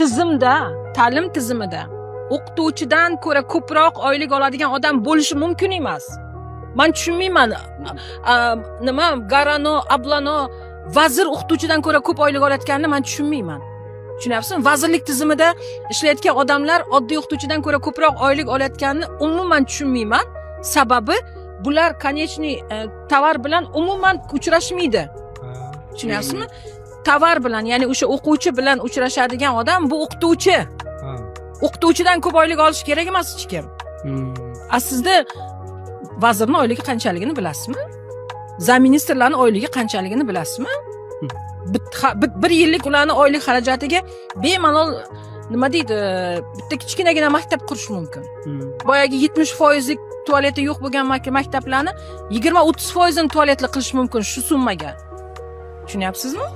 tizimda, ta'lim tizimida o'qituvchidan ko'ra ko'proq oylik oladigan odam bo'lishi mumkin emas. Men tushunmayman. Nima Garano, Ablano vazir o'qituvchidan ko'ra ko'p oylik olayotganini men tushunmayman. Tushunyapsizmi? Vazirlik tizimida ishlayotgan odamlar oddiy o'qituvchidan ko'ra ko'proq oylik olayotganini umuman tushunmayman. Sababi bular konechniy tovar bilan umuman uchrashmaydi. Tushunyapsizmi? Tovar bilan, ya'ni o'sha o'quvchi bilan uchrashadigan odam bu o'qituvchi. O'qituvchidan ko'p oylik olish kerak emas hech kim. Sizda vazirning oyligi qanchaligini bilasizmi? Zaministrlarning oyligi qanchaligini bilasizmi? Bir yillik ularning oylik xarajatiga bemalol nima deydi, bitta kichkinagina maktab qurish mumkin. Boyagi 70% lik tualeti yo'q bo'lgan maktablarni 20-30% ni tualetli qilish mumkin shu summaga. Tushunyapsizmi?